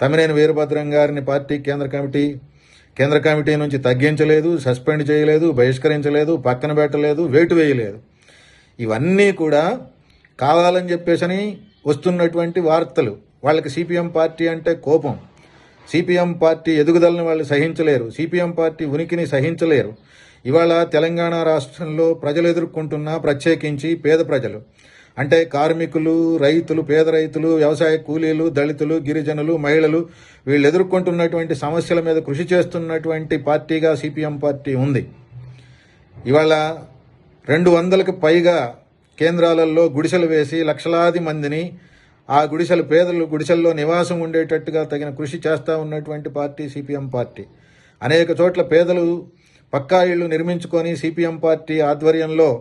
తమ్మినేని వీరభద్రం గారిని పార్టీ కేంద్ర కమిటీ నుంచి తగ్గించలేదు, సస్పెండ్ చేయలేదు, బహిష్కరించలేదు, పక్కన పెట్టలేదు, వేటు వేయలేదు. ఇవన్నీ కూడా కావాలని చెప్పేసని వస్తున్నటువంటి వార్తలు. వాళ్ళకి సిపిఎం పార్టీ అంటే కోపం. సిపిఎం పార్టీ ఎదుగుదలను వాళ్ళు సహించలేరు, సిపిఎం పార్టీ ఉనికిని సహించలేరు. ఇవాళ తెలంగాణ రాష్ట్రంలో ప్రజలు ఎదుర్కొంటున్న, ప్రత్యేకించి పేద ప్రజలు అంటే కార్మికులు, రైతులు, పేద రైతులు, వ్యవసాయ కూలీలు, దళితులు, గిరిజనులు, మహిళలు, వీళ్ళు ఎదుర్కొంటున్నటువంటి సమస్యల మీద కృషి చేస్తున్నటువంటి పార్టీగా సిపిఎం పార్టీ ఉంది. ఇవాళ 200కి పైగా కేంద్రాలలో గుడిసెలు వేసి లక్షలాది మందిని ఆ పేదలు గుడిసెల్లో నివాసం ఉండేటట్టుగా తగిన కృషి చేస్తూ ఉన్నటువంటి పార్టీ సిపిఎం పార్టీ. అనేక చోట్ల పేదలు పక్కా ఇళ్లు నిర్మించుకొని సిపిఎం పార్టీ ఆధ్వర్యంలో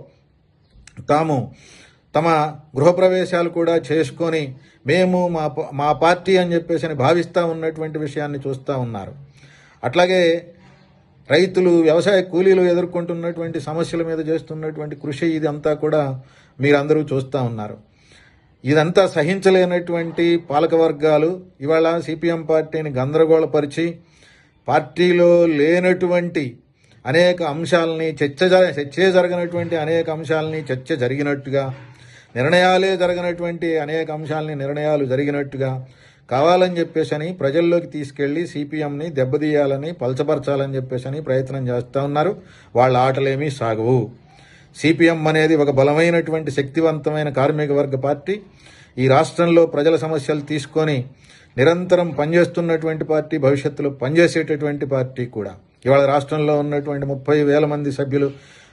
తమ గృహప్రవేశాలు కూడా చేసుకొని మేము మా పార్టీ అని చెప్పేసి భావిస్తూ ఉన్నటువంటి విషయాన్ని చూస్తూ ఉన్నారు. అట్లాగే రైతులు, వ్యవసాయ కూలీలు ఎదుర్కొంటున్నటువంటి సమస్యల మీద చేస్తున్నటువంటి కృషి ఇదంతా కూడా మీరందరూ చూస్తూ ఉన్నారు. ఇదంతా సహించలేనటువంటి పాలక వర్గాలు ఇవాళ సిపిఎం పార్టీని గందరగోళపరిచి పార్టీలో లేనటువంటి అనేక అంశాలని చర్చ జరగనటువంటి అనేక అంశాలని చర్చ జరిగినట్టుగా, నిర్ణయాలే జరగనటువంటి అనేక అంశాలని నిర్ణయాలు జరిగినట్టుగా కావాలని చెప్పేసి ప్రజల్లోకి తీసుకెళ్లి సిపిఎంని దెబ్బతీయాలని, పలచపరచాలని చెప్పేసి ప్రయత్నం చేస్తూ ఉన్నారు. వాళ్ళ ఆటలేమీ సాగవు. సిపిఎం అనేది ఒక బలమైనటువంటి శక్తివంతమైన కార్మిక వర్గ పార్టీ. ఈ రాష్ట్రంలో ప్రజల సమస్యలు తీసుకొని నిరంతరం పనిచేస్తున్నటువంటి పార్టీ, భవిష్యత్తులో పనిచేసేటటువంటి పార్టీ కూడా. ఇవాళ రాష్ట్రంలో ఉన్నటువంటి 30,000 మంది సభ్యులు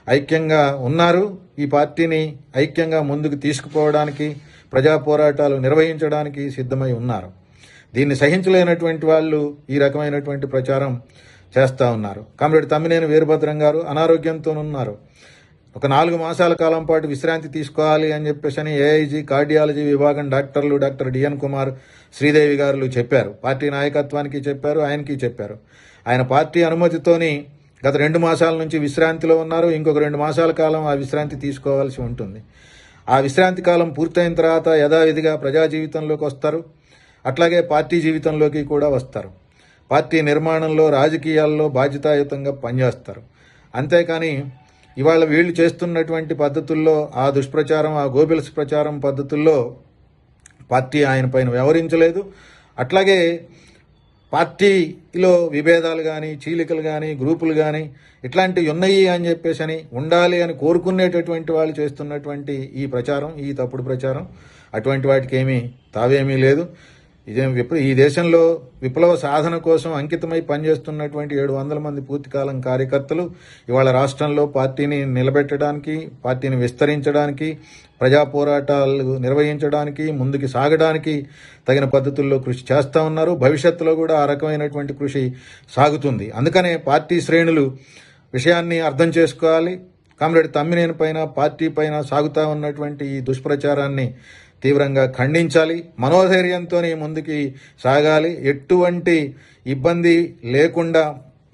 ఐక్యంగా ఉన్నారు. ఈ పార్టీని ఐక్యంగా ముందుకు తీసుకుపోవడానికి, ప్రజా పోరాటాలు నిర్వహించడానికి సిద్ధమై ఉన్నారు. దీన్ని సహించలేనటువంటి వాళ్ళు ఈ రకమైనటువంటి ప్రచారం చేస్తూ ఉన్నారు. కామ్రేడ్ తమ్మినేని వీరభద్రం గారు అనారోగ్యంతో ఉన్నారు. ఒక 4 మాసాల కాలం పాటు విశ్రాంతి తీసుకోవాలి అని చెప్పేసి ఏఐజీ కార్డియాలజీ విభాగం డాక్టర్ డిఎన్ కుమార్, శ్రీదేవి గారు చెప్పారు. పార్టీ నాయకత్వానికి చెప్పారు, ఆయనకి చెప్పారు. ఆయన పార్టీ అనుమతితోని గత 2 మాసాల నుంచి విశ్రాంతిలో ఉన్నారు. ఇంకొక 2 మాసాల కాలం ఆ విశ్రాంతి తీసుకోవాల్సి ఉంటుంది. ఆ విశ్రాంతి కాలం పూర్తయిన తర్వాత యథావిధిగా ప్రజా జీవితంలోకి వస్తారు. అట్లాగే పార్టీ జీవితంలోకి కూడా వస్తారు. పార్టీ నిర్మాణంలో, రాజకీయాల్లో బాధ్యతాయుతంగా పనిచేస్తారు. అంతేకాని ఇవాళ వీళ్ళు చేస్తున్నటువంటి పద్ధతుల్లో, ఆ దుష్ప్రచారం, ఆ గోబెల్స్ ప్రచారం పద్ధతుల్లో పార్టీ ఆయన పైన వ్యవహరించలేదు. అట్లాగే పార్టీలో విభేదాలు కానీ, చీలికలు కానీ, గ్రూపులు కానీ ఇట్లాంటివి ఉన్నాయి అని చెప్పేసి ఉండాలి అని కోరుకునేటటువంటి వాళ్ళు చేస్తున్నటువంటి ఈ ప్రచారం, ఈ తప్పుడు ప్రచారం, అటువంటి వాటికి తావేమీ లేదు. ఈ దేశంలో విప్లవ సాధన కోసం అంకితమై పనిచేస్తున్నటువంటి 700 మంది పూర్తికాలం కార్యకర్తలు ఇవాళ రాష్ట్రంలో పార్టీని నిలబెట్టడానికి, పార్టీని విస్తరించడానికి, ప్రజా పోరాటాలు నిర్వహించడానికి, ముందుకు సాగడానికి తగిన పద్ధతుల్లో కృషి చేస్తూ ఉన్నారు. భవిష్యత్తులో కూడా ఆ రకమైనటువంటి కృషి సాగుతుంది. అందుకనే పార్టీ శ్రేణులు విషయాన్ని అర్థం చేసుకోవాలి. కామ్రేడ్ తమ్మినేని పైన, పార్టీ పైన సాగుతూ ఉన్నటువంటి ఈ దుష్ప్రచారాన్ని తీవ్రంగా ఖండించాలి. మనోధైర్యంతో ముందుకి సాగాలి. ఎటువంటి ఇబ్బంది లేకుండా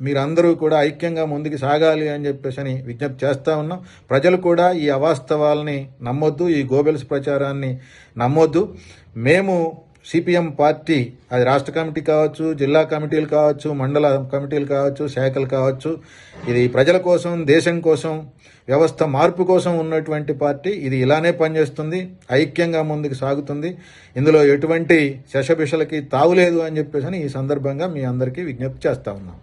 మీరందరూ కూడా ఐక్యంగా ముందుకు సాగాలి అని చెప్పేసి విజ్ఞప్తి చేస్తూ ఉన్నాం. ప్రజలు కూడా ఈ అవాస్తవాలని నమ్మొద్దు, ఈ గోబెల్స్ ప్రచారాన్ని నమ్మొద్దు. మేము సిపిఎం పార్టీ, అది రాష్ట్ర కమిటీ కావచ్చు, జిల్లా కమిటీలు కావచ్చు, మండల కమిటీలు కావచ్చు, శాఖలు కావచ్చు, ఇది ప్రజల కోసం, దేశం కోసం, వ్యవస్థ మార్పు కోసం ఉన్నటువంటి పార్టీ. ఇది ఇలానే పనిచేస్తుంది, ఐక్యంగా ముందుకు సాగుతుంది. ఇందులో ఎటువంటి శషబిషలకి తావులేదు అని చెప్పేసి ఈ సందర్భంగా మీ అందరికీ విజ్ఞప్తి చేస్తా ఉన్నాం.